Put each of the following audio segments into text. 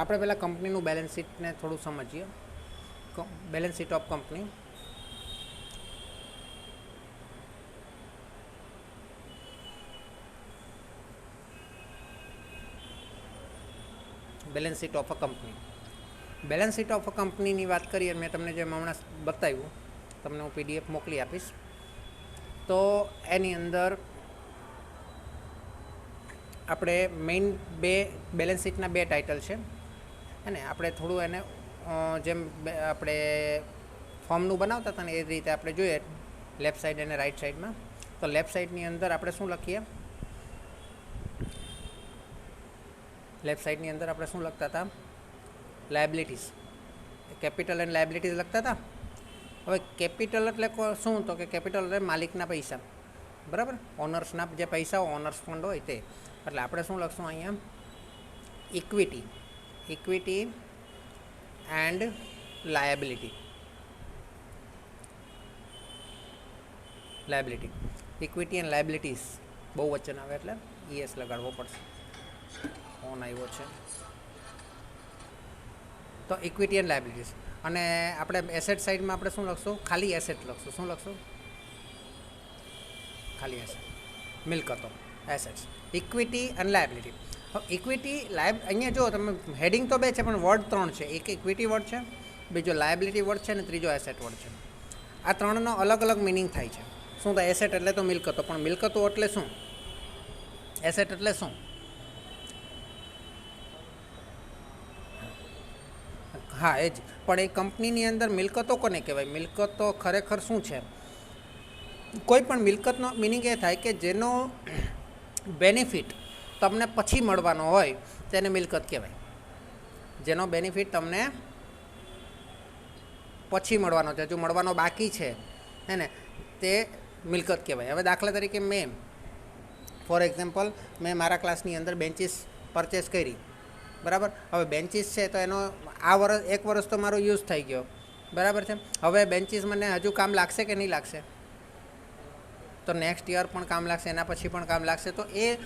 આપણે પહેલાં કંપનીનું બેલેન્સ શીટને થોડું સમજીએ. Balance sheet of company. Balance sheet of a company. Balance sheet of a કંપનીની વાત કરીએ, મેં તમને જેમ હમણાં બતાવ્યું, તમને હું PDF મોકલી આપીશ. તો એની અંદર આપણે મેઇન બેલેન્સ શીટના બે ટાઇટલ છે. અને આપણે થોડું એને જેમ આપણે ફોર્મનું બનાવતા હતા ને એ રીતે આપણે જોઈએ લેફ્ટ સાઈડ અને રાઈટ સાઈડમાં. તો લેફ્ટ સાઈડની અંદર આપણે શું લખીએ? લેફ્ટ સાઈડની અંદર આપણે શું લખતા હતા? લાયબિલિટીઝ. કેપિટલ એન્ડ લાયબિલિટીઝ લખતા હતા. હવે કેપિટલ એટલે શું? તો કે કેપિટલ એટલે માલિકના પૈસા, બરાબર? ઓનર્સના જે પૈસા ઓનર્સ ફંડ હોય તે. એટલે આપણે શું લખશું અહીંયા? Equity. Equity and liability. Liability, equity and liabilities. બહુ વચન આવે એટલે ES લગાડવો પડશે. ફોન આવ્યો છે. તો ઇક્વિટી એન્ડ લાયબિલિટીઝ. અને આપણે એસેટ સાઈડમાં આપણે શું લખશું? ખાલી એસેટ લખશું. શું લખશું? ખાલી એસેટ. મિલકતો, એસેટ્સ. ઇક્વિટી અને લાયબિલિટી. હવે ઇક્વિટી અહીંયા જો તમે હેડિંગ તો બે છે પણ વર્ડ 3 છે. એક ઇક્વિટી વર્ડ છે, બીજો લાયબિલિટી વર્ડ છે, અને ત્રીજો એસેટ વર્ડ છે. આ ત્રણનો અલગ અલગ મિનિંગ થાય છે. શું થાય? એસેટ એટલે તો મિલકતો, પણ મિલકતો એટલે શું? એસેટ એટલે શું? હા એ જ. પણ એ કંપનીની અંદર મિલકતો કોને કહેવાય? મિલકતો ખરેખર શું છે? કોઈ પણ મિલકતનો મિનિંગ એ થાય કે જેનો બેનિફિટ તમને પછી મળવાનો હોય તેને મિલકત કહેવાય. જેનો બેનિફિટ તમને પછી મળવાનો છે, જો મળવાનો બાકી છે હે ને, તે મિલકત કહેવાય. હવે દાખલા તરીકે ફોર એક્ઝામ્પલ મેં મારા ક્લાસની અંદર બેન્ચીસ પરચેસ કરી, બરાબર? હવે બેન્ચીસ છે તો એનો આ વર્ષ 1 વર્ષ તો મારો યુઝ થઈ ગયો, બરાબર છે? હવે બેન્ચીસ મને હજુ કામ લાગશે કે નહીં લાગશે? તો નેક્સ્ટ યર પણ કામ લાગશે, એના પછી પણ કામ લાગશે. તો એ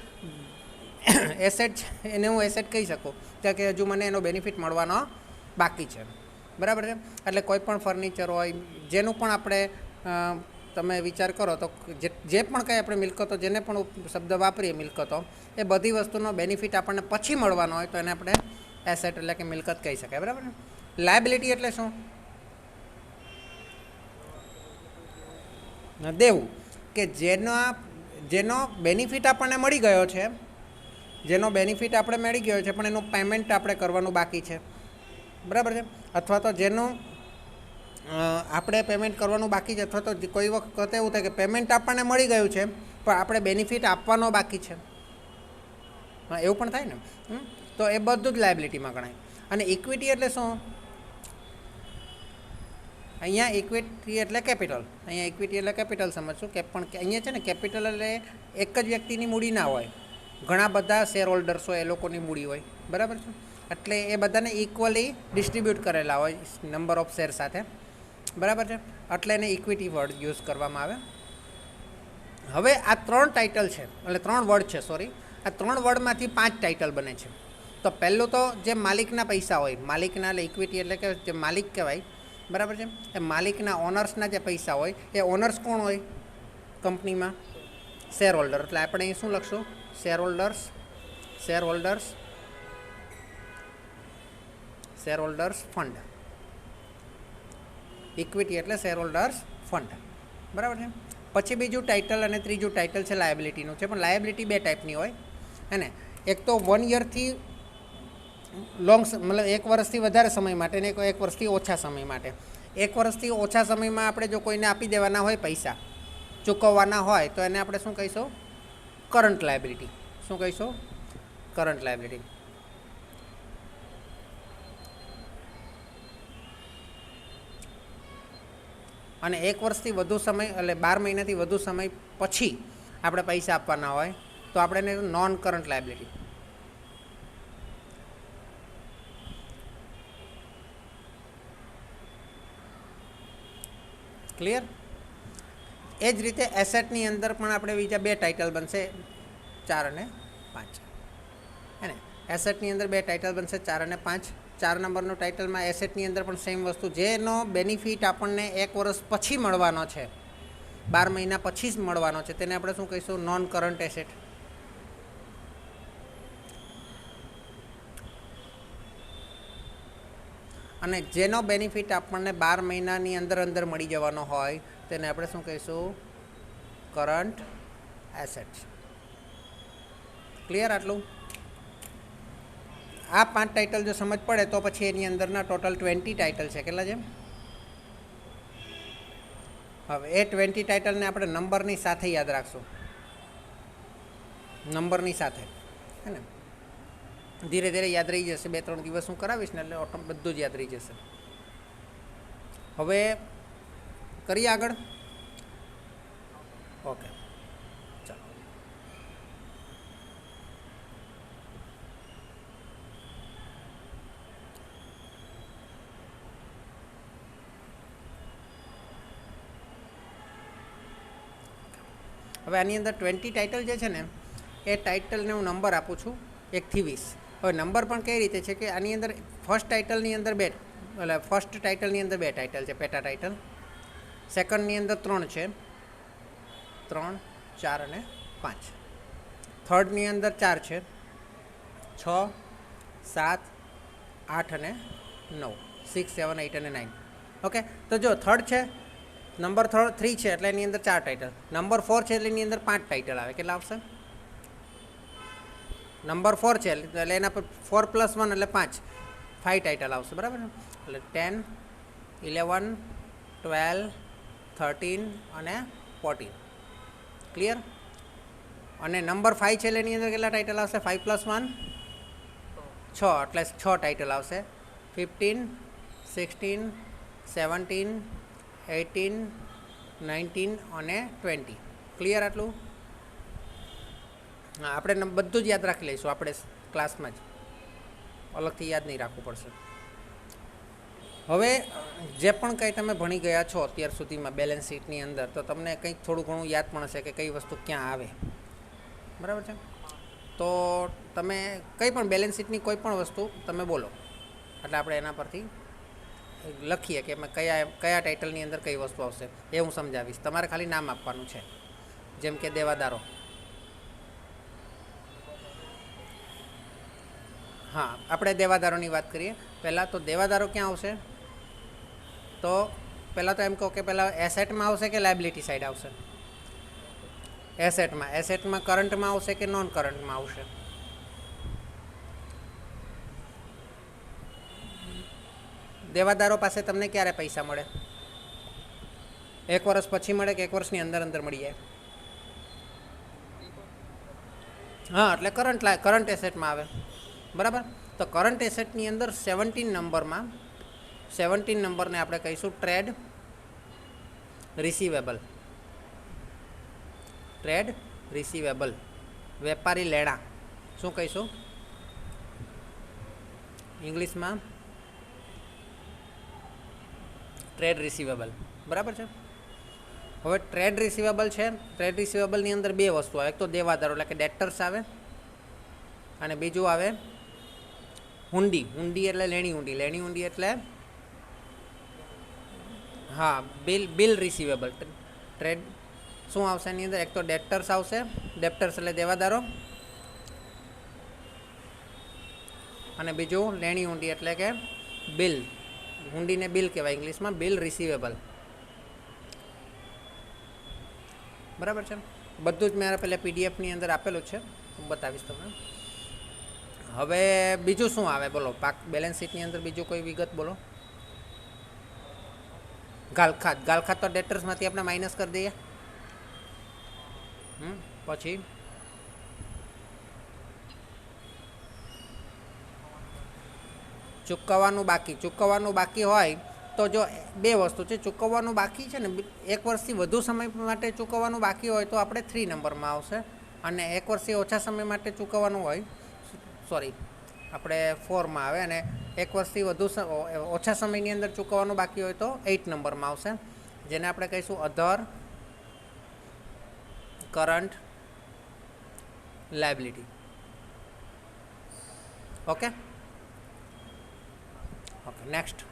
એસેટ છે, એને હું એસેટ કહી શકું કે હજુ મને એનો બેનિફિટ મળવાનો બાકી છે, બરાબર છે? એટલે કોઈ પણ ફર્નિચર હોય, જેનું પણ આપણે તમે વિચાર કરો તો જે પણ કંઈ આપણે મિલકતો, જેને પણ શબ્દ વાપરીએ મિલકતો, એ બધી વસ્તુનો બેનિફિટ આપણને પછી મળવાનો હોય તો એને આપણે એસેટ એટલે કે મિલકત કહી શકાય, બરાબર? લાયબિલિટી એટલે શું? દેવું. કે જેનો બેનિફિટ આપણને મળી ગયો છે, જેનો બેનિફિટ આપણે મળી ગયો છે પણ એનું પેમેન્ટ આપણે કરવાનું બાકી છે, બરાબર છે? અથવા તો જેનું આપણે પેમેન્ટ કરવાનું બાકી છે, અથવા તો કોઈ વખત એવું થાય કે પેમેન્ટ આપણને મળી ગયું છે પણ આપણે બેનિફિટ આપવાનો બાકી છે. હા, એવું પણ થાય ને. તો એ બધું જ લાયબિલિટીમાં ગણાય. અને ઇક્વિટી એટલે શું? અહીંયા ઇક્વિટી એટલે કેપિટલ. અહીંયા ઇક્વિટી એટલે કેપિટલ સમજશું કે પણ અહીંયા છે ને કેપિટલ એટલે એક જ વ્યક્તિની મૂડી ના હોય, ઘણા બધા શેર હોલ્ડર્સ હોય, એ લોકોની મૂડી હોય, બરાબર છે? એટલે એ બધાને ઇક્વલી ડિસ્ટ્રીબ્યુટ કરેલા હોય નંબર ઓફ શેર સાથે, બરાબર છે? એટલે એને ઇક્વિટી વર્ડ યુઝ કરવામાં આવે. હવે આ 3 ટાઇટલ છે, એટલે 3 વર્ડ છે, સોરી. આ 3 વર્ડમાંથી 5 ટાઇટલ બને છે. તો પહેલું તો જે માલિકના પૈસા હોય, માલિકના એટલે ઇક્વિટી એટલે કે જે માલિક કહેવાય, બરાબર છે? એ માલિકના ઓનર્સના જે પૈસા હોય, એ ઓનર્સ કોણ હોય કંપનીમાં? Share holder. એટલે આપણે અહીં શું લખશું? Share holders. Share holders. Share holders fund. Equity એટલે શેર હોલ્ડર્સ ફંડ, બરાબર છે? પછી બીજું ટાઇટલ અને ત્રીજું ટાઇટલ છે લાયબિલિટીનું છે. પણ લાયબિલિટી 2 ટાઈપની હોય, હે ને? એક તો 1 યરથી મતલબ 1 વર્ષથી વધારે સમય માટે ને 1 વર્ષથી ઓછા સમય માટે. 1 વર્ષથી ઓછા સમયમાં આપણે જો કોઈને આપી દેવાના હોય, પૈસા ચૂકવવાના હોય, તો એને આપણે શું કહીશું? Current liability. શું કહીશું? Current liability. અને 1 વર્ષથી વધુ સમય એટલે 12 મહિનાથી વધુ સમય પછી આપણે પૈસા આપવાના હોય તો આપણે એને નોન કરંટ લાયબિલિટી. ક્લિયર? એ જ રીતે એસેટની અંદર પણ આપણે બીજા 2 ટાઇટલ બનશે, 4 અને 5, હે ને? એસેટની અંદર બે ટાઇટલ બનશે 4 અને 5. 4 નંબરનું ટાઇટલમાં એસેટની અંદર પણ સેમ વસ્તુ, જેનો બેનિફિટ આપણને 1 વર્ષ પછી મળવાનો છે, 12 મહિના પછી જ મળવાનો છે, તેને આપણે શું કહીશું? Non current asset. અને જેનો બેનિફિટ આપણને 12 મહિનાની અંદર મળી જવાનો હોય તેને આપણે શું કહીશું? Current asset. ક્લિયર? આટલું. આ 5 ટાઇટલ જો સમજ પડે તો પછી એની અંદરના ટોટલ 20 ટાઇટલ છે. કેટલા છે? હવે એ 20 ટાઇટલને આપણે નંબરની સાથે યાદ રાખશું, નંબરની સાથે, હે ને? ધીરે ધીરે યાદ રહી જશે. 2-3 દિવસ હું કરાવીશ ને એટલે ઓટો બધું જ યાદ રહી જશે. હવે કરીએ આગળ. ઓકે, ચાલો. હવે આની અંદર 20 ટાઇટલ જે છે ને, એ ટાઇટલને હું નંબર આપું છું 1 થી 20. હવે નંબર પણ કઈ રીતે છે કે આની અંદર ફર્સ્ટ ટાઇટલની અંદર ફર્સ્ટ ટાઇટલની અંદર 2 ટાઇટલ છે, પેટા ટાઇટલ. સેકન્ડની અંદર 3 છે, 3, 4 અને 5. થર્ડની અંદર 4 છે, 6, 7, 8 અને 9, 6, 7, 8 અને 9. ઓકે, તો જો થર્ડ છે, નંબર 3 છે એટલે એની અંદર 4 ટાઇટલ. નંબર 4 છે એટલે એની અંદર 5 ટાઇટલ આવે. કેટલા આવશે? નંબર 4 છે એટલે એના પર 4 + 1 એટલે 5 ટાઇટલ આવશે. બરાબર ને? એટલે 10, 11, 12, 13 અને 14. ક્લિયર? અને નંબર 5 છે એટલે એની અંદર કેટલા ટાઇટલ આવશે? 5 + 1 6 એટલે 6 ટાઇટલ આવશે. 15, 16, 17, 18, 19 અને 20. ક્લિયર? આટલું. હા, આપણે બધું જ યાદ રાખી લઈશું આપણે ક્લાસમાં જ, અલગથી યાદ નહીં રાખવું પડશે. હવે જે પણ કંઈ તમે ભણી ગયા છો અત્યાર સુધીમાં બેલેન્સ શીટની અંદર, તો તમને કંઈક થોડું ઘણું યાદ પણ હશે કે કઈ વસ્તુ ક્યાં આવે. બરાબર છે? તો તમે કંઈ પણ બેલેન્સ શીટની કોઈ પણ વસ્તુ તમે બોલો એટલે આપણે એના પરથી લખીએ કે એમાં કયા ટાઇટલની અંદર કઈ વસ્તુ આવશે. એ હું સમજાવીશ. તમારે ખાલી નામ આપવાનું છે. જેમ કે દેવાદારો. હા, આપણે દેવાદારોની વાત કરીએ. પહેલાં તો દેવાદારો ક્યાં આવશે? તો પહેલાં તો એમ કહો કે પહેલાં એસેટમાં આવશે કે લાયબિલિટી સાઈડ આવશે? એસેટમાં. એસેટમાં કરંટમાં આવશે કે નોન કરંટમાં આવશે? દેવાદારો પાસે તમને ક્યારે પૈસા મળે? 1 વર્ષ પછી મળે કે 1 વર્ષની અંદર મળી જાય? હા, એટલે કરંટ એસેટમાં આવે. બરાબર? તો કરંટ એસેટની અંદર 17 નંબરમાં 17 નંબરને આપણે કહીશું ટ્રેડ રિસીવેબલ. ટ્રેડ રિસીવેબલ, વેપારી લેણા. શું કહીશું ઇંગ્લિશમાં? Trade receivable. બરાબર છે? હવે ટ્રેડ રિસીવેબલ છે. ટ્રેડ રિસીવેબલની અંદર 2 વસ્તુ આવે. એક તો દેવાદારો એટલે કે ડેટર્સ આવે, અને બીજું આવે હુંડી. હુંડી એટલે લેણી હુંડી. લેણી હુંડી એટલે હા, બિલ રિસીવેબલ. ટ્રેડ શું આવશે એની અંદર? એક તો ડેટર્સ આવશે. ડેટર્સ એટલે દેવાદારો, અને બીજું લેણી હુંડી એટલે કે બિલ. હુંડીને બિલ કહેવાય ઇંગ્લિશમાં, બિલ રિસીવેબલ. બરાબર છે? બધું જ મારા પહેલાં પીડીએફની અંદર આપેલું છે, હું બતાવીશ તમને. હવે બીજું શું આવે બોલો? બેલેન્સ શીટની અંદર બીજું કોઈ વિગત બોલો. ગાલખાત. ગાલખાત તો ડેટર્સમાંથી આપણે માઇનસ કરી દઈએ. પછી ચૂકવવાનું બાકી. ચૂકવવાનું બાકી હોય તો જો 2 વસ્તુ છે. ચૂકવવાનું બાકી છે ને, 1 વર્ષથી વધુ સમય માટે ચૂકવવાનું બાકી હોય તો આપણે 3 નંબરમાં આવશે, અને 1 વર્ષથી ઓછા સમય માટે ચૂકવવાનું હોય, સોરી, આપણે 4માં આવે, અને 1 વર્ષથી ઓછા સમયની અંદર ચૂકવવાનું બાકી હોય તો 8 નંબરમાં આવશે, જેને આપણે કહીશું other current liability. Okay okay next.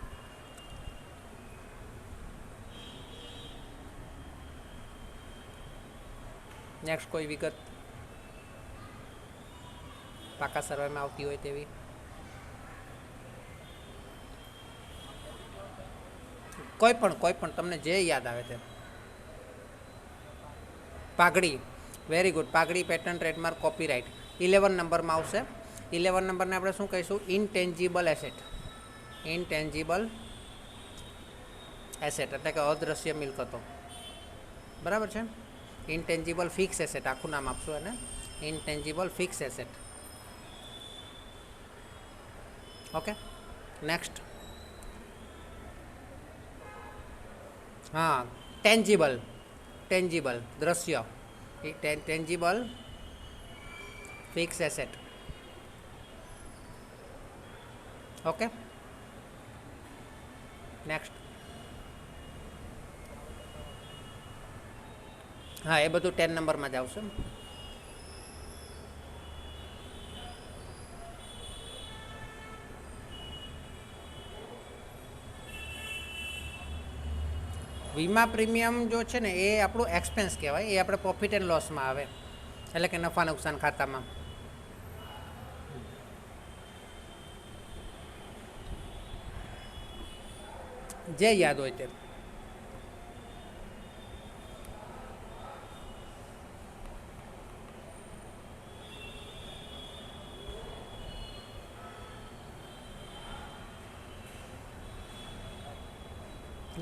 Next કોઈ વિગત પાકા સર્વેમાં આવતી હોય તેવી? કોઈ પણ તમને જે યાદ આવે તે. પાઘડી, વેરી ગુડ. પાઘડી પેટર્ન ટ્રેડમાર્ક કોપીરાઇટ 11 નંબરમાં આવશે. 11 નંબરને આપણે શું કહીશું? ઇનટેન્જિબલ એસેટ. ઇનટેન્જિબલ એસેટ એટલે કે અદ્રશ્ય મિલકતો, બરાબર છે. ઇનટેન્જિબલ ફિક્સ એસેટ આખું નામ આપશું એને, ઇનટેન્જિબલ ફિક્સ એસેટ. Okay next. હા, ટેન્જિબલ દ્રશ્ય, tangible fix asset. Okay next. હા, એ બધું 10 નંબરમાં જ આવશે. વીમા પ્રીમિયમ જો છે ને એ આપણું એક્સપેન્સ કહેવાય, એ આપણે પ્રોફિટ એન્ડ લોસમાં આવે, એટલે કે નફા નુકસાન ખાતામાં. જે યાદ હોય તે.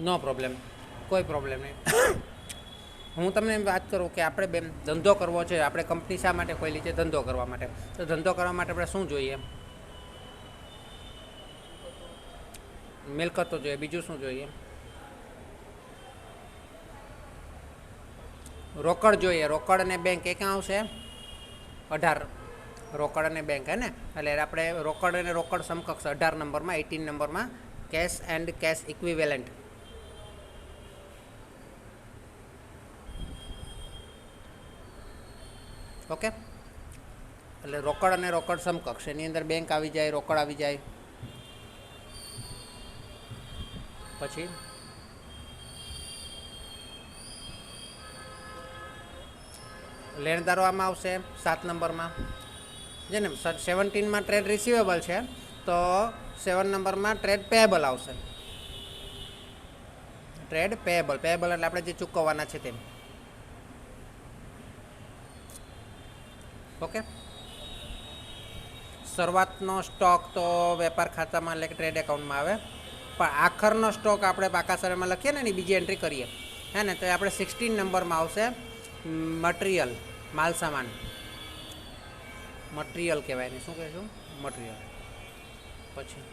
નો પ્રોબ્લેમ, કોઈ પ્રોબ્લેમ નહીં. હું તમને એમ વાત કરું કે આપણે બે ધંધો કરવો છે, આપણે કંપની શા માટે ખોલી છે? ધંધો કરવા માટે. તો ધંધો કરવા માટે આપણે શું જોઈએ? મિલકતો જોઈએ. બીજું શું જોઈએ? રોકડ જોઈએ. રોકડ અને બેંક એ ક્યાં આવશે? 18. રોકડ અને બેંક હે ને, એટલે આપણે રોકડ અને રોકડ સમકક્ષ 18 નંબરમાં, 18 નંબરમાં cash and cash equivalent. Okay, એટલે રોકડ અને રોકડ સમકક્ષ, એની અંદર બેંક આવી જાય, રોકડ આવી જાય. પછી લેણદારો આમાં આવશે 7 નંબરમાં. જેને 17માં ટ્રેડ રિસીવેબલ છે તો 7 નંબરમાં ટ્રેડ પેએબલ આવશે. ટ્રેડ પેએબલ એટલે આપણે જે ચૂકવવાના છે તેમ. ઓકે, શરૂઆતનો સ્ટોક તો વેપાર ખાતામાં એટલે કે ટ્રેડ એકાઉન્ટમાં આવે, પણ આખરનો સ્ટોક આપણે પાકા સર્વેમાં લખીએ ને એની બીજી એન્ટ્રી કરીએ હે ને, તો એ આપણે 16 નંબરમાં આવશે. મટીરિયલ, માલ સામાન, મટીરિયલ કહેવાય ને, શું કહેશું? મટીરિયલ. પછી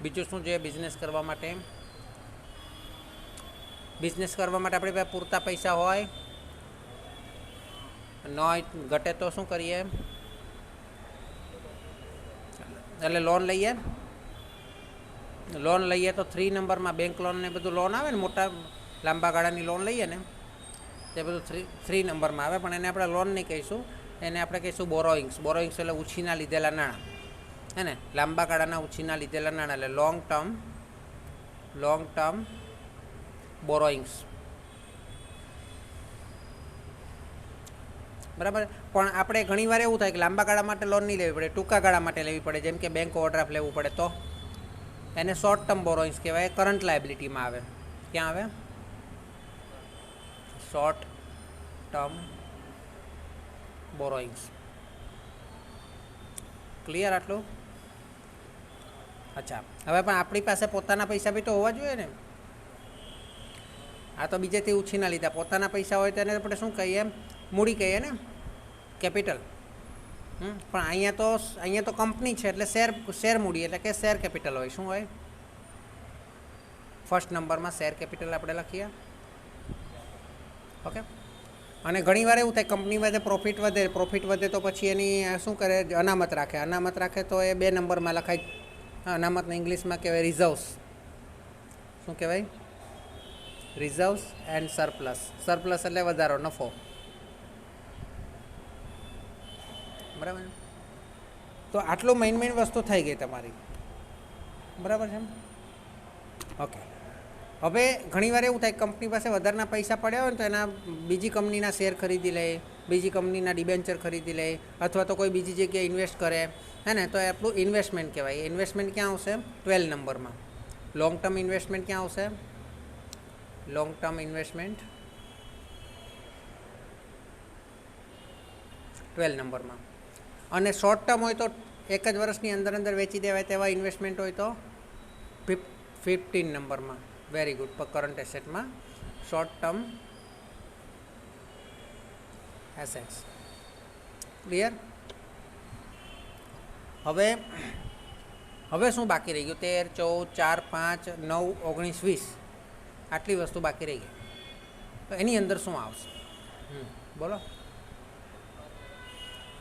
બીજું શું જોઈએ બિઝનેસ કરવા માટે? બિઝનેસ કરવા માટે આપણી પાસે પૂરતા પૈસા હોય, ન ઘટે તો શું કરીએ? એટલે લોન લઈએ. લોન લઈએ તો 3 નંબરમાં બેંક લોન ને બધું લોન આવે ને, મોટા લાંબા ગાળાની લોન લઈએ ને તે બધું 3 નંબરમાં આવે, પણ એને આપણે લોન નહીં કહીશું, એને આપણે કહીશું બોરોઈંગ્સ. બોરોઈંગ્સ એટલે ઉછીના લીધેલા નાણાં હે ને, લાંબા ગાળાના ઉછીના લીધેલા નાણાં, એટલે લોંગ ટર્મ બોરોઈંગ્સ. બરાબર. પણ આપણે ઘણીવાર એવું થાય કે લાંબા ગાળા માટે લોન નહીં લેવી પડે, ટૂંકા ગાળા માટે લેવી પડે, જેમ કે બેંક ઓવરડ્રાફ્ટ લેવું પડે, તો એને શોર્ટ ટર્મ બોરોઈંગ્સ કહેવાય. કરંટ લાયબિલિટીમાં આવે. ક્યાં આવે? Short term બોરોઈંગ્સ. ક્લિયર આટલું? અચ્છા, હવે પણ આપણી પાસે પોતાના પૈસા બી તો હોવા જોઈએ ને. આ તો બીજેથી ઉછીના લીધા. પોતાના પૈસા હોય તો એને આપણે શું કહીએ? મૂડી કહીએ ને, કેપિટલ. પણ અહીંયા તો કંપની છે એટલે શેર મૂડી એટલે કે શેર કેપિટલ હોય. શું હોય? ફર્સ્ટ નંબરમાં શેર કેપિટલ આપણે લખીએ. ઓકે, અને ઘણીવાર એવું થાય કંપનીમાં જે પ્રોફિટ વધે તો પછી એની શું કરે? અનામત રાખે. અનામત રાખે તો એ 2 નંબરમાં લખાય. અનામતને ઇંગ્લિશમાં કહેવાય રિઝર્વ્સ. શું કહેવાય? Reserves and surplus. સરપ્લસ એટલે વધારો, નફો. બરાબર. તો આટલું મેઇન વસ્તુ થઈ ગઈ તમારી, બરાબર છે. ઓકે, હવે ઘણીવાર એવું થાય કંપની પાસે વધારના પૈસા પડ્યા હોય ને તો એના બીજી કંપનીના શેર ખરીદી લે, બીજી કંપનીના ડિબેન્ચર ખરીદી લે, અથવા તો કોઈ બીજી જગ્યાએ ઇન્વેસ્ટ કરે, હે ને. તો એ આપણું ઇન્વેસ્ટમેન્ટ કહેવાય. ઇન્વેસ્ટમેન્ટ ક્યાં આવશે? 12 નંબરમાં. લોંગ ટર્મ ઇન્વેસ્ટમેન્ટ ક્યાં આવશે? લોંગ ટર્મ ઇન્વેસ્ટમેન્ટ 12 નંબરમાં. અને શોર્ટ ટર્મ હોય તો એક જ વર્ષની અંદર વેચી દેવાય તેવા ઇન્વેસ્ટમેન્ટ હોય તો 15 નંબરમાં. Very good. કરંટ એસેટમાં શોર્ટ ટર્મ એસેટ્સ. ક્લિયર? હવે શું બાકી રહી ગયું? 13, 14, 4, 5, 9, 19, 20 આટલી વસ્તુ બાકી રહી ગઈ. તો એની અંદર શું આવશે? બોલો.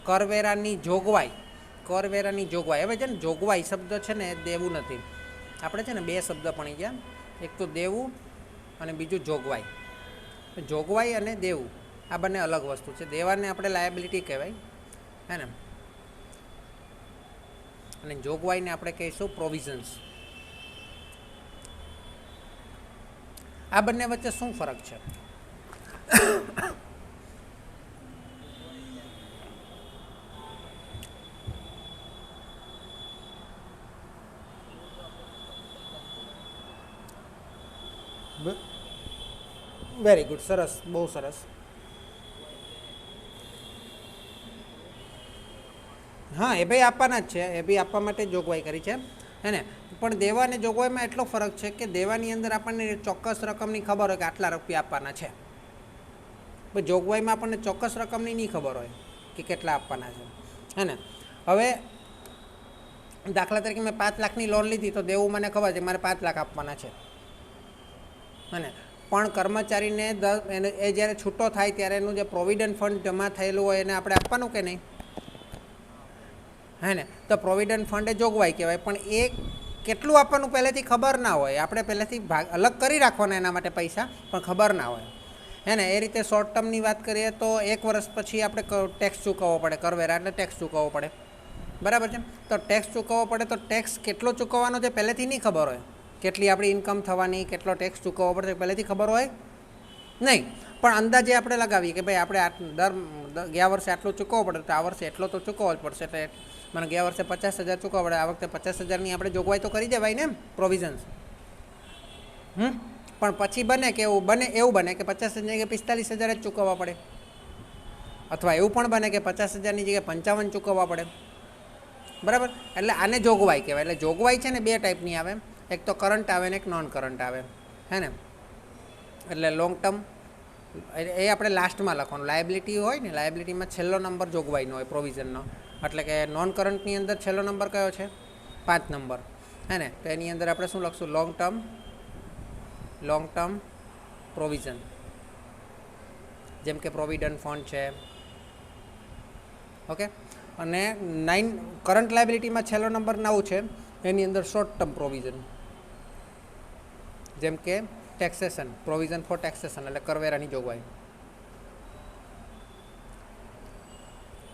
કરવેરાની જોગવાઈ. કરવેરાની જોગવાઈ. હવે છે ને જોગવાઈ શબ્દ છે ને એ દેવું નથી. આપણે છે ને બે શબ્દ ભણી ગયા, એક તો દેવું અને બીજું જોગવાઈ. જોગવાઈ અને દેવું આ બંને અલગ વસ્તુ છે. દેવાને આપણે લાયબિલિટી કહેવાય, હે ને, અને જોગવાઈને આપણે કહીશું પ્રોવિઝન્સ. આ બંને વચ્ચે શું ફરક છે? Very good. સરસ, બહુ સરસ. હા, એ ભાઈ આપવાના જ છે, એ ભાઈ આપવા માટે જોગવાઈ કરી છે, હે ને. પણ દેવા અને જોગવાઈમાં એટલો ફરક છે કે દેવાની અંદર આપણને ચોક્કસ રકમની ખબર હોય કે આટલા રૂપિયા આપવાના છે, પણ જોગવાઈમાં આપણને ચોક્કસ રકમની નહીં ખબર હોય કે કેટલા આપવાના છે, હે ને. હવે દાખલા તરીકે મેં 5 લાખની લોન લીધી તો દેવું મને ખબર છે મારે 5 લાખ આપવાના છે, હે ને. પણ કર્મચારીને એ જ્યારે છૂટો થાય ત્યારે એનું જે પ્રોવિડન્ટ ફંડ જમા થયેલું હોય એને આપણે આપવાનું કે નહીં, હે ને. તો પ્રોવિડન્ટ ફંડ એ જોગવાઈ કહેવાય, પણ એ કેટલું આપવાનું પહેલેથી ખબર ના હોય. આપણે પહેલેથી અલગ કરી રાખવાના એના માટે પૈસા, પણ ખબર ના હોય, હે ને. એ રીતે શોર્ટ ટર્મની વાત કરીએ તો 1 વર્ષ પછી આપણે ટેક્સ ચૂકવવો પડે. કરવેરા એટલે ટેક્સ ચૂકવવો પડે, બરાબર છે. તો ટેક્સ ચૂકવવો પડે તો ટેક્સ કેટલો ચૂકવવાનો છે પહેલેથી નહીં ખબર હોય. કેટલી આપણી ઇન્કમ થવાની, કેટલો ટેક્સ ચૂકવવો પડશે પહેલેથી ખબર હોય નહીં, પણ અંદાજે આપણે લગાવીએ કે ભાઈ આપણે ગયા વર્ષે આટલું ચૂકવવું પડે તો આ વર્ષે એટલો તો ચૂકવવો જ પડશે. એટલે મને ગયા વર્ષે 50,000 ચૂકવવા પડે, આ વખતે 50,000ની આપણે જોગવાઈ તો કરી દેવાય ને, પ્રોવિઝન્સ. પણ પછી બને કે એવું બને કે 50,000ની જગ્યાએ 45,000 જ ચૂકવવા પડે, અથવા એવું પણ બને કે 50,000ની જગ્યાએ 55 ચૂકવવા પડે, બરાબર. એટલે આને જોગવાઈ કહેવાય. એટલે જોગવાઈ છે ને 2 ટાઈપની આવે, એક તો કરંટ આવે ને એક નોન કરંટ આવે, હે ને. એટલે લોંગ ટર્મ એ આપણે લાસ્ટમાં લખવાનું. લાયબિલિટી હોય ને, લાયબિલિટીમાં છેલ્લો નંબર જોગવાઈનો હોય, પ્રોવિઝનનો. એટલે કે નોન કરંટની અંદર છેલ્લો નંબર કયો છે? 5 નંબર, હે ને. તો એની અંદર આપણે શું લખશું? Long term provision. જેમ કે પ્રોવિડન્ટ ફંડ છે, ઓકે. અને 9 કરંટ લાયબિલિટીમાં છેલ્લો નંબર 9 છે, એની અંદર શોર્ટ ટર્મ પ્રોવિઝન, જેમ કે ટેક્સેશન, પ્રોવિઝન ફોર ટેક્સેશન એટલે કરવેરાની જોગવાઈ.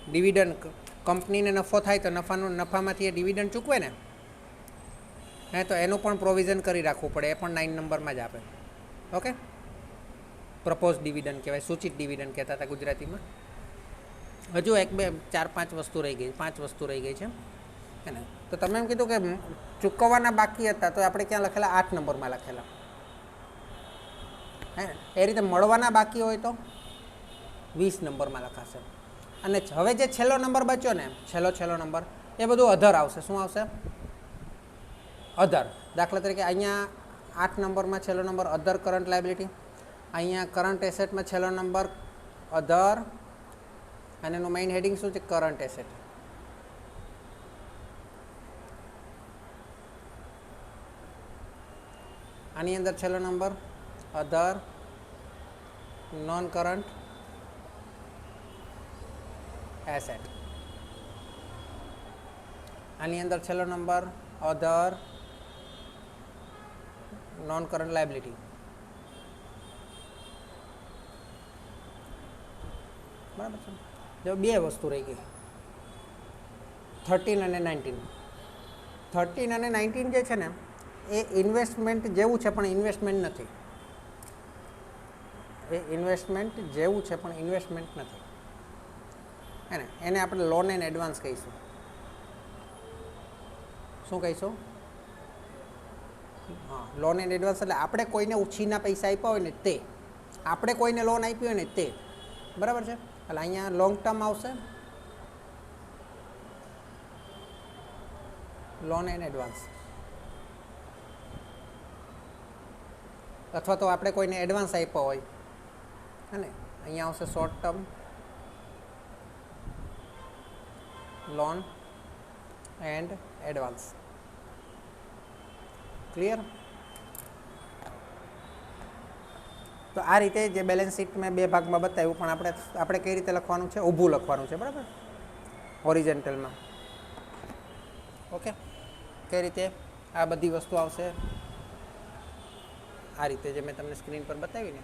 ડિવિડન્ડ, કંપનીને નફો થાય તો નફામાંથી એ ડિવિડન્ડ ચૂકવે ને, હે, તો એનું પણ પ્રોવિઝન કરી રાખવું પડે. એ પણ 9 નંબરમાં જ આપે, ઓકે. પ્રપોઝ ડિવિડન્ડ કહેવાય, સૂચિત ડિવિડન્ડ કહેતા હતા ગુજરાતીમાં. હજુ 1, 2, 4, 5 વસ્તુ રહી ગઈ, 5 વસ્તુ રહી ગઈ છે, હે ને. તો તમે એમ કીધું કે ચૂકવવાના બાકી હતા, તો આપણે ક્યાં લખેલા? 8 નંબરમાં લખેલા, હે. એ રીતે મળવાના બાકી હોય તો 20 નંબરમાં લખાશે. અને હવે જે છેલ્લો નંબર બચ્યો ને, છેલ્લો નંબર, એ બધું અધર આવશે. શું આવશે? અધર. દાખલા તરીકે અહીંયા 8 નંબરમાં છેલ્લો નંબર અધર કરંટ લાયબિલિટી, અહીંયા કરંટ એસેટમાં છેલ્લો નંબર અધર, અને એનું મેઇન હેડિંગ શું છે? Current asset. આની અંદર છેલ્લો નંબર અધર નોન કરંટ એસેટ. આની અંદર છેલ્લો નંબર અધર નોન કરંટ લાયબિલિટી, બરાબર છે. જો 2 વસ્તુ રહી ગઈ, 13 અને 19. 13 અને 19 જે છે ને એ ઇન્વેસ્ટમેન્ટ જેવું છે પણ ઇન્વેસ્ટમેન્ટ નથી. એ ઇન્વેસ્ટમેન્ટ જેવું છે પણ ઇન્વેસ્ટમેન્ટ નથી, હે ને. એને આપણે લોન એન્ડ એડવાન્સ કહીશું. શું કહીશું? હા, લોન એન્ડ એડવાન્સ એટલે આપણે કોઈને ઉછીના પૈસા આપ્યા હોય ને તે, આપણે કોઈને લોન આપી હોય ને તે, બરાબર છે. એટલે અહીંયા લોંગ ટર્મ આવશે, લોન એન્ડ એડવાન્સ. અથવા તો આપણે કોઈને એડવાન્સ આપ્યો હોય, અને અહીંયા આવશે short term loan and advance. Clear? તો આ રીતે જે બેલેન્સ શીટ મેં બે ભાગમાં બતાવ્યું, પણ આપણે કઈ રીતે લખવાનું છે? ઊભું લખવાનું છે, બરાબર, હોરિઝોન્ટલમાં. ઓકે, કઈ રીતે આ બધી વસ્તુ આવશે? આ રીતે જે મેં તમને સ્ક્રીન પર બતાવી ને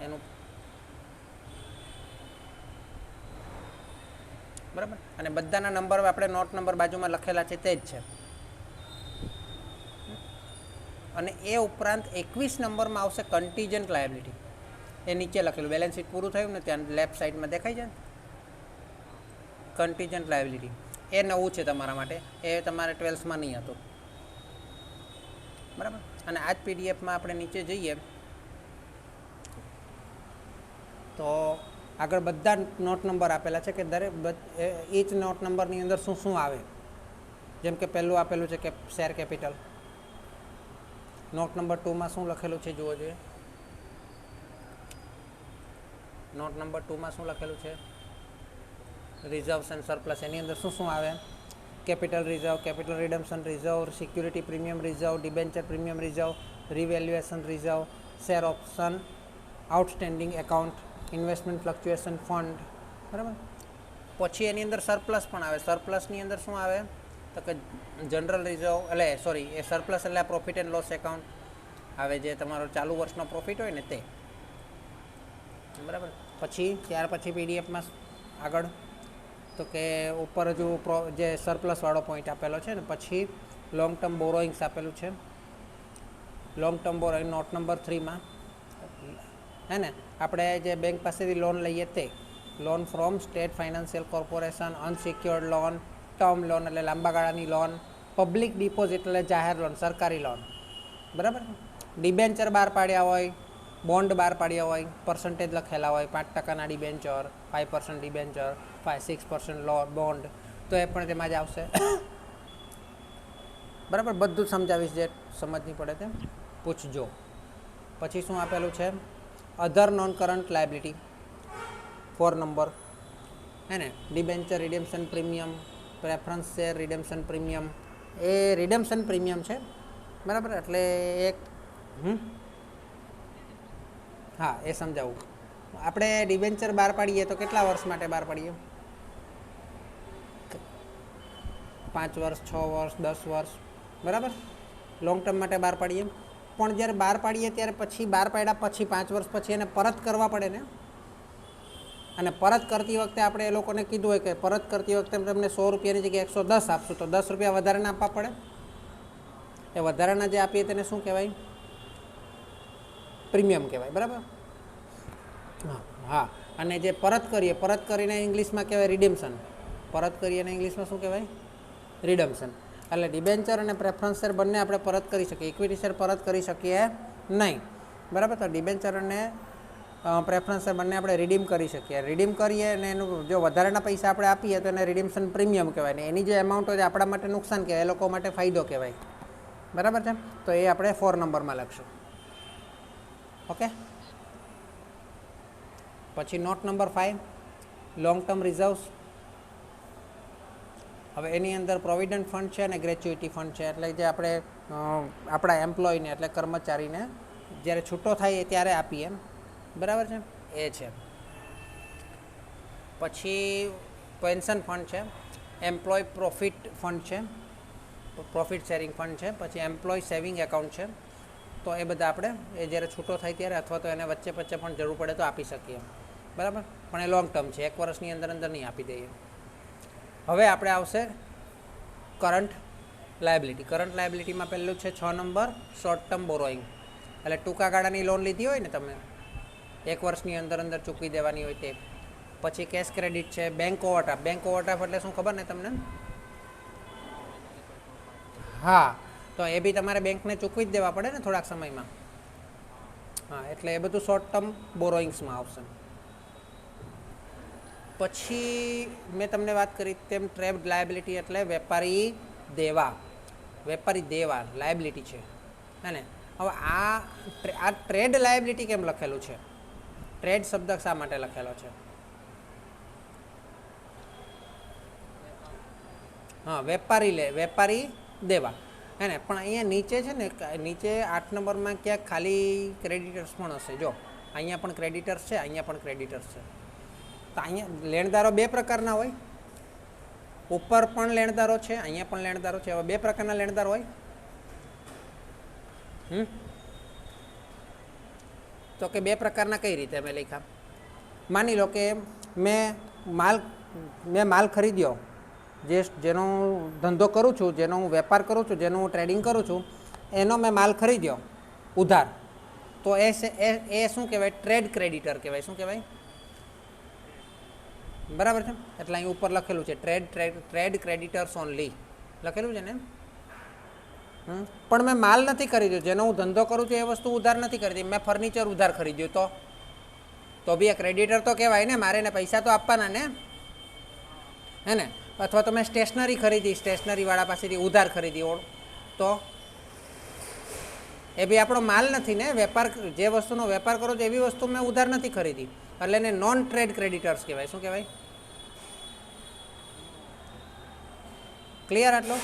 એનું, બરાબર. અને બધાના નંબર આપણે નોટ નંબર બાજુમાં લખેલા છે તે જ છે. અને એ ઉપરાંત 21 નંબરમાં આવશે કન્ટીજન્ટ લાયબિલિટી. એ નીચે લખેલું, બેલેન્સ શીટ પૂરું થયું ને ત્યાં લેફ્ટ સાઈડમાં દેખાય છે કન્ટીજન્ટ લાયબિલિટી. એ નવું છે તમારા માટે, એ તમારે 12થમાં નહીં હતું, બરાબર. અને આ જ પીડીએફમાં આપણે નીચે જઈએ તો આગળ બધા નોટ નંબર આપેલા છે કે દરેક ઈચ નોટ નંબરની અંદર શું શું આવે. જેમ કે પહેલું આપેલું છે કે શેર કેપિટલ. નોટ નંબર 2માં શું લખેલું છે જુઓ જોઈએ. નોટ નંબર 2માં શું લખેલું છે? Reserves and surplus. એની અંદર શું શું આવે? Capital reserve, capital redemption reserve, security premium reserve, debenture premium reserve, revaluation reserve, share option, outstanding account, investment fluctuation fund, બરાબર. પછી એની અંદર સરપ્લસ પણ આવે. સરપ્લસની અંદર શું આવે? તો કે જનરલ રિઝર્વ, એટલે સોરી, એ સરપ્લસ એટલે પ્રોફિટ એન્ડ લોસ એકાઉન્ટ આવે, જે તમારો ચાલુ વર્ષનો પ્રોફિટ હોય ને તે, બરાબર. પછી ત્યાર પછી પીડીએફમાં આગળ તો કે ઉપર હજુ જે સરપ્લસવાળો પોઈન્ટ આપેલો છે ને, પછી લોંગ ટર્મ બોરોઈંગ્સ આપેલું છે. Long term borrowing note number 3માં, હે ને, આપણે જે બેંક પાસેથી લોન લઈએ તે loan from state financial corporation, unsecured loan, term loan એટલે લાંબા ગાળાની લોન, પબ્લિક ડિપોઝિટ એટલે જાહેર લોન, સરકારી લોન, બરાબર. ડિબેન્ચર બહાર પાડ્યા હોય, બોન્ડ બહાર પાડ્યા હોય, પર્સન્ટેજ લખેલા હોય, 5% ડિબેન્ચર, 5% ડિબેન્ચર, 6% બોન્ડ, તો એ પણ તેમાં જ આવશે, બરાબર. બધું સમજાવીશ, જે સમજ નહીં પડે તેમ પૂછજો. પછી શું આપેલું છે? Other non current liability 4 number, હે ને. Debenture redemption premium, preference share redemption premium, એ રિડેમ્પશન પ્રીમિયમ છે, બરાબર. એટલે એક હા, એ સમજાવું. આપણે ડિબેન્ચર બહાર પાડીએ તો કેટલા વર્ષ માટે બહાર પાડીએ? 5 વર્ષ, 6 વર્ષ, 10 વર્ષ, બરાબર. લોંગ ટર્મ માટે બહાર પાડીએ. પણ જ્યારે બહાર પાડીએ ત્યારે પછી બહાર પાડ્યા પછી 5 વર્ષ પછી એને પરત કરવા પડે ને. અને પરત કરતી વખતે આપણે એ લોકોને કીધું હોય કે પરત કરતી વખતે તમને 100 રૂપિયાની જગ્યાએ 110 આપશું, તો 10 રૂપિયા વધારાના આપવા પડે. એ વધારાના જે આપીએ તેને શું કહેવાય? પ્રીમિયમ કહેવાય, બરાબર. હા, અને જે પરત કરીને ઇંગ્લિશમાં કહેવાય રિડેમ્પશન. પરત કરીએ અને ઇંગ્લિશમાં શું કહેવાય? રિડમ્પશન. એટલે ડિબેન્ચર અને પ્રેફરન્સ શેર બંને આપણે પરત કરી શકીએ, ઇક્વિટી શેર પરત કરી શકીએ નહીં, બરાબર. તો ડિબેન્ચર અને પ્રેફરન્સ શેર બંને આપણે રિડીમ કરી શકીએ. રિડીમ કરીએ અને એનું જો વધારાના પૈસા આપણે આપીએ તો એને રિડેમ્પશન પ્રીમિયમ કહેવાય. ને એની જે એમાઉન્ટ હોય આપણા માટે નુકસાન કહેવાય, એ લોકો માટે ફાયદો કહેવાય, બરાબર છે. તો એ આપણે 4 નંબરમાં લખશું. ઓકે. પછી note number 5 long term reserves. હવે એની અંદર પ્રોવિડન્ટ ફંડ છે અને ગ્રેચ્યુઇટી ફંડ છે. એટલે જે આપણે આપણા એમ્પ્લોયને એટલે કર્મચારીને જ્યારે છૂટો થાય ત્યારે આપીએ, બરાબર છે, એ છે. પછી પેન્શન ફંડ છે, એમ્પ્લોય પ્રોફિટ ફંડ છે, પ્રોફિટ શેરિંગ ફંડ છે, પછી એમ્પ્લોય સેવિંગ એકાઉન્ટ છે. તો એ બધા આપણે એ જ્યારે છૂટો થાય ત્યારે અથવા તો એને વચ્ચે પણ જરૂર પડે તો આપી શકીએ, બરાબર. પણ એ લોંગ ટર્મ છે, 1 વર્ષની અંદર નહીં આપી દઈએ. હવે આપણે આવશે કરંટ લાયબિલિટી. કરંટ લાયબિલિટીમાં પહેલું છે 6 નંબર શોર્ટ ટર્મ બોરોઈંગ, એટલે ટૂંકા ગાળાની લોન લીધી હોય ને તમે, 1 વર્ષની અંદર ચૂકવી દેવાની હોય તે. પછી કેશ ક્રેડિટ છે, બેંક ઓવરડ્રાફ્ટ. બેંક ઓવરડ્રાફ્ટ એટલે શું ખબર ને તમને? હા, તો એ બી તમારે બેંકને ચૂકવી જ દેવા પડે ને થોડાક સમયમાં. હા, એટલે એ બધું શોર્ટ ટર્મ બોરોઈંગ્સમાં આવશે. પછી મેં તમને વાત કરી તેમ ટ્રેડ લાયબિલિટી એટલે વેપારી દેવા. વેપારી દેવા લાયબિલિટી છે, હે ને. હવે આ ટ્રેડ લાયબિલિટી કેમ લખેલું છે? ટ્રેડ શબ્દ શા માટે લખેલો છે? હા, વેપારી દેવા, હે ને. પણ અહીંયા નીચે છે ને, નીચે 8 નંબરમાં ક્યાંક ખાલી ક્રેડિટર્સ પણ હશે. જો અહીંયા પણ ક્રેડિટર્સ છે, અહીંયા પણ ક્રેડિટર્સ છે. તો અહીંયા લેણદારો 2 પ્રકારના હોય, ઉપર પણ લેણદારો છે, અહીંયા પણ લેણદારો છે. હવે 2 પ્રકારના લેણદાર હોય. તો કે 2 પ્રકારના કઈ રીતે અમે લખ્યા? માની લો કે મેં માલ ખરીદ્યો, જેનો હું ધંધો કરું છું, જેનો હું વેપાર કરું છું, જેનો હું ટ્રેડિંગ કરું છું, એનો મેં માલ ખરીદ્યો ઉધાર. તો એ શું કહેવાય? ટ્રેડ ક્રેડિટર કહેવાય. શું કહેવાય? બરાબર છે. એટલે અહીં ઉપર લખેલું છે ટ્રેડ ક્રેડિટર્સ ઓનલી લખેલું છે ને. પણ મેં માલ નથી ખરીદ્યો, જેનો હું ધંધો કરું છું એ વસ્તુ ઉધાર નથી ખરીદી. મેં ફર્નિચર ઉધાર ખરીદ્યું તો બી એ ક્રેડિટર તો કહેવાય ને. મારે એને પૈસા તો આપવાના ને, હે ને. અથવા તો મેં સ્ટેશનરી ખરીદી, સ્ટેશનરીવાળા પાસેથી ઉધાર ખરીદી, તો એ બી આપણો માલ નથી ને. વેપાર, જે વસ્તુનો વેપાર કરો છો એવી વસ્તુ મેં ઉધાર નથી ખરીદી, એટલે એને નોન ટ્રેડ ક્રેડિટર્સ કહેવાય. શું કહેવાય? ક્લિયર આટલો?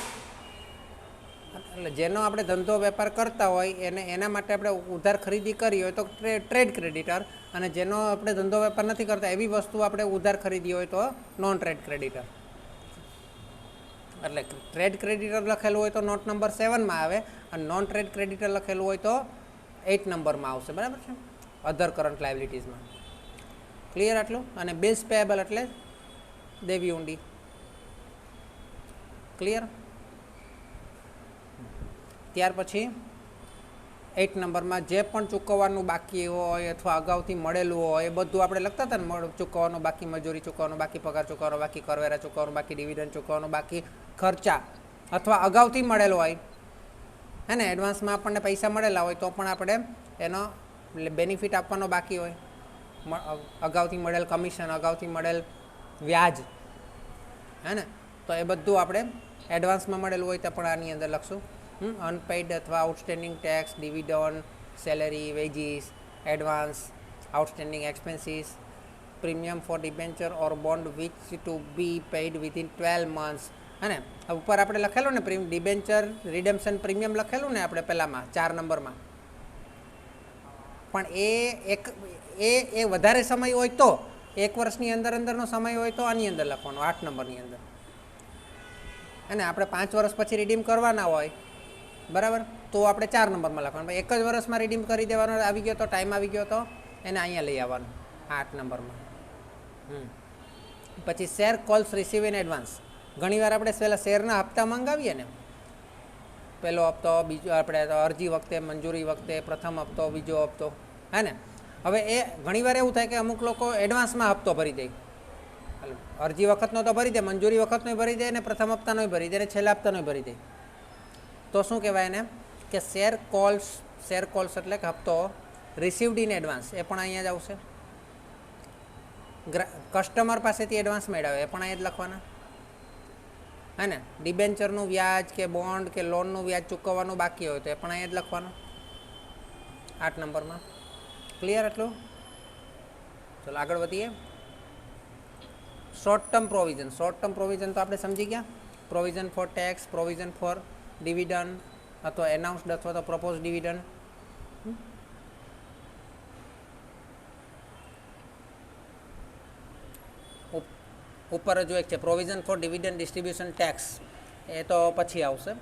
એટલે જેનો આપણે ધંધો વેપાર કરતા હોય એના માટે આપણે ઉધાર ખરીદી કરી હોય તો ટ્રેડ ક્રેડિટર, અને જેનો આપણે ધંધો વેપાર નથી કરતા એવી વસ્તુ આપણે ઉધાર ખરીદી હોય તો નોન ટ્રેડ ક્રેડિટર. એટલે ટ્રેડ ક્રેડિટર લખેલું હોય તો નોટ નંબર 7માં આવે, અને નોન ટ્રેડ ક્રેડિટર લખેલું હોય તો 8 નંબરમાં આવશે. બરાબર છે, અધર કરંટ લાયબિલિટીઝમાં. ક્લિયર આટલું? અને બિલ્સ પેએબલ એટલે દેવી ઊંડી. ક્લિયર? ત્યાર પછી 8 નંબરમાં જે પણ ચૂકવવાનું બાકી હોય અથવા અગાઉથી મળેલું હોય એ બધું આપણે લખતા હતા ને. ચૂકવવાનું બાકી, મજૂરી ચૂકવવાનું બાકી, પગાર ચૂકવવાનો બાકી, કરવેરા ચૂકવવાનું બાકી, ડિવિડન્ડ ચૂકવવાનું બાકી, ખર્ચા અથવા અગાઉથી મળેલો હોય, હે ને. એડવાન્સમાં આપણને પૈસા મળેલા હોય તો પણ આપણે એનો બેનિફિટ આપવાનો બાકી હોય. અગાઉથી મળેલ કમિશન, અગાઉથી મળેલ વ્યાજ, હે ને. તો એ બધું આપણે એડવાન્સમાં મળેલું હોય તો પણ આની અંદર લખશું. અનપેઇડ અથવા outstanding tax, dividend, salary, wages, advance, outstanding expenses, premium for debenture or bond which to be paid within 12 months, હે ને. ઉપર આપણે લખેલું ને ડિબેન્ચર રિડેમ્પશન પ્રીમિયમ લખેલું ને આપણે પહેલામાં 4 નંબરમાં. પણ એ વધારે સમય હોય તો, 1 વર્ષની અંદરનો સમય હોય તો આની અંદર લખવાનો, 8 નંબરની અંદર. અને આપણે 5 વર્ષ પછી રિડીમ કરવાના હોય, બરાબર, તો આપણે 4 નંબરમાં લખવાનું. 1 જ વર્ષમાં રિડીમ કરી દેવાનો આવી ગયો તો, ટાઈમ આવી ગયો તો એને અહીંયા લઈ આવવાનું 8 નંબરમાં. પછી share calls receive in advance. ઘણીવાર આપણે પહેલાં શેરના હપ્તા મંગાવીએ ને, પહેલો હપ્તો, બીજો આપણે અરજી વખતે, મંજૂરી વખતે પ્રથમ હપ્તો, બીજો હપ્તો, હે ને. હવે એ ઘણીવાર એવું થાય કે અમુક લોકો એડવાન્સમાં હપ્તો ભરી દે. અરજી વખતનો તો ભરી દે, મંજૂરી વખતનો ભરી દે, ને પ્રથમ હપ્તાનો ભરી દે, ને છેલ્લા હપ્તાનો ભરી દે. તો શું કહેવાય એને? કે શેર કોલ્સ એટલે કે હપ્તો રિસીવડ ઇન એડવાન્સ. એ પણ અહીંયા જ આવશે. કસ્ટમર પાસેથી એડવાન્સ મેળવે એ પણ અહીંયા જ લખવાના, હે ને. ડિબેન્ચરનું વ્યાજ કે બોન્ડ કે લોનનું વ્યાજ ચૂકવવાનું બાકી હોય તો એ પણ અહીંયા જ લખવાનું 8 નંબરમાં. ક્લિયર એટલું? ચલો આગળ વધીએ. Short term provision. Short term provision તો આપણે સમજી ગયા. Provision four tax, provision for dividend અથવા એનાઉન્સડ અથવા તો પ્રપોઝ ડિવિડન્ડ. ઉપર જો એક છે provision for dividend distribution tax, એ તો પછી આવશે.